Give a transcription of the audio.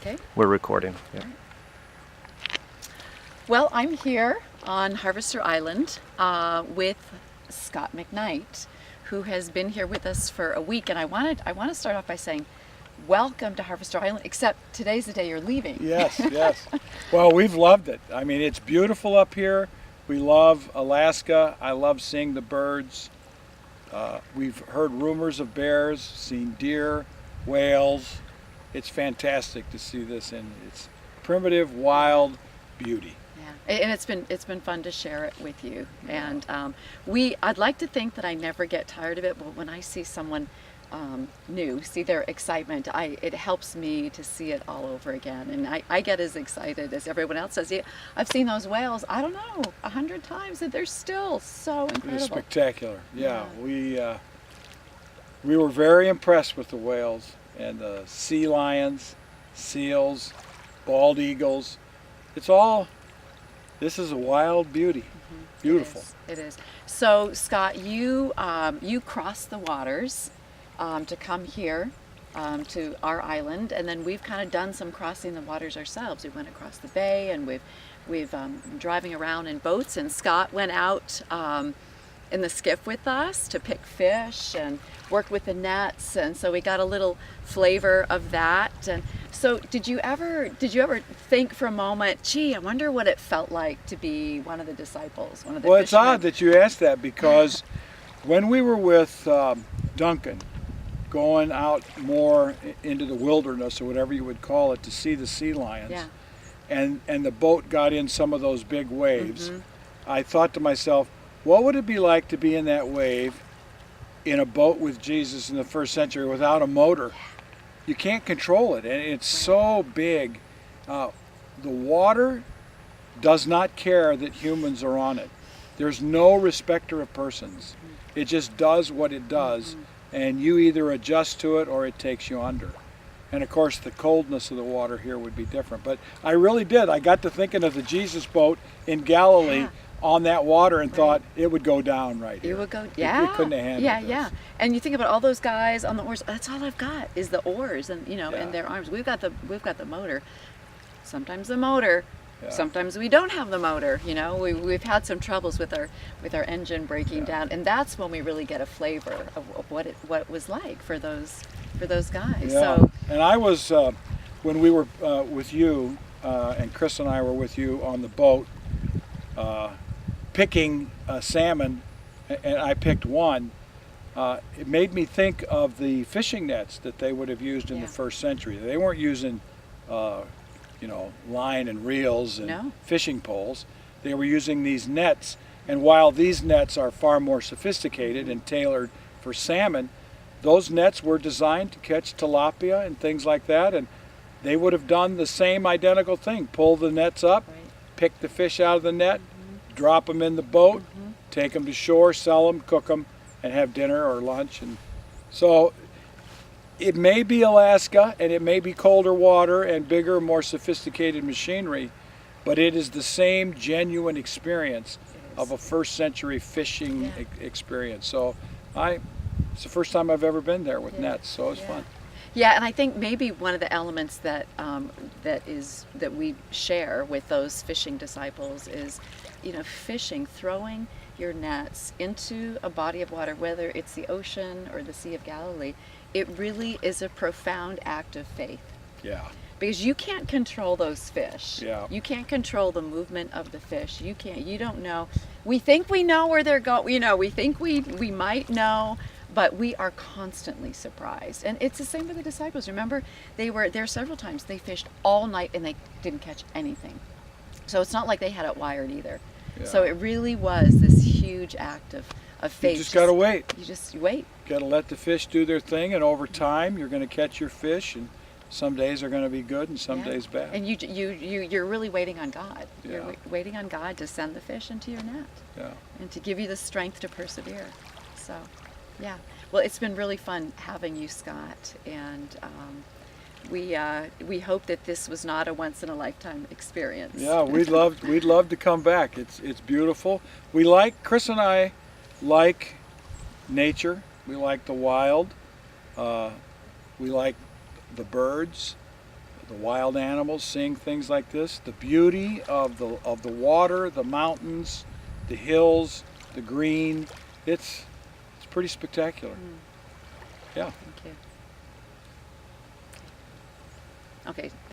Okay. We're recording. Yeah. Well, I'm here on Harvester Island with Scot McKnight, who has been here with us for a week. And I want to start off by saying, welcome to Harvester Island. Except today's the day you're leaving. Yes, yes. Well, we've loved it. I mean, it's beautiful up here. We love Alaska. I love seeing the birds. We've heard rumors of bears, seen deer, whales. It's fantastic to see this in its primitive, wild beauty. Yeah, and it's been fun to share it with you. And I'd like to think that I never get tired of it, but when I see someone new, see their excitement, it helps me to see it all over again. And I get as excited as everyone else does. Yeah, I've seen those whales, I don't know, 100 times, and they're still so incredible. It's spectacular. Yeah, we were very impressed with the whales and the sea lions, seals, bald eagles. This is a wild beauty. Mm-hmm. Beautiful. It is. So Scot, you crossed the waters to come here to our island, and then we've kind of done some crossing the waters ourselves. We went across the bay, and we've been driving around in boats, and Scot went out in the skiff with us to pick fish and work with the nets, and so we got a little flavor of that. And so did you ever think for a moment, gee, I wonder what it felt like to be one of the disciples, one of the Well, it's fishermen? odd that you asked that, because when we were with Duncan, going out more into the wilderness, or whatever you would call it, to see the sea lions, Yeah. and the boat got in some of those big waves, Mm-hmm. I thought to myself, what would it be like to be in that wave in a boat with Jesus in the first century without a motor? You can't control it, and it's so big. The water does not care that humans are on it. There's no respecter of persons. It just does what it does, and you either adjust to it or it takes you under. And of course, the coldness of the water here would be different. But I really did. I got to thinking of the Jesus boat in Galilee. Yeah. On that water, and thought it would go down right here. It would go, yeah. It couldn't have handled this. Yeah. And you think about all those guys on the oars. That's all I've got is the oars, and Yeah. and their arms. We've got the motor. Sometimes the motor. Yeah. Sometimes we don't have the motor. We've had some troubles with our engine breaking down, and that's when we really get a flavor of what it was like for those guys. Yeah. So And I was when we were with you, and Chris and I were with you on the boat. Picking salmon, and I picked one. It made me think of the fishing nets that they would have used in the first century. They weren't using, line and reels and No. fishing poles. They were using these nets. And while these nets are far more sophisticated and tailored for salmon, those nets were designed to catch tilapia and things like that. And they would have done the same identical thing: pull the nets up, Right. pick the fish out of the net, drop them in the boat, take them to shore, sell them, cook them, and have dinner or lunch. And so it may be Alaska, and it may be colder water and bigger, more sophisticated machinery, but it is the same genuine experience of a first century fishing experience. So it's the first time I've ever been there with nets, so it's fun. Yeah, and I think maybe one of the elements that that we share with those fishing disciples is, fishing, throwing your nets into a body of water, whether it's the ocean or the Sea of Galilee. It really is a profound act of faith. Yeah. Because you can't control those fish. Yeah. You can't control the movement of the fish. You don't know. We think we know where they're going. We think we might know, but we are constantly surprised. And it's the same with the disciples. Remember, they were there several times. They fished all night and they didn't catch anything. So it's not like they had it wired either. Yeah. So it really was this huge act of faith. You just got to wait. You wait. Got to let the fish do their thing, and over time you're going to catch your fish, and some days are going to be good and some days bad. And you're really waiting on God. Yeah. You're waiting on God to send the fish into your net. Yeah. And to give you the strength to persevere. So, yeah. Well, it's been really fun having you, Scot, and we hope that this was not a once in a lifetime experience. Yeah, we'd love to come back. It's beautiful. Chris and I like nature. We like the wild. We like the birds, the wild animals, seeing things like this, the beauty of the water, the mountains, the hills, the green. It's pretty spectacular. Yeah. Thank you. Okay.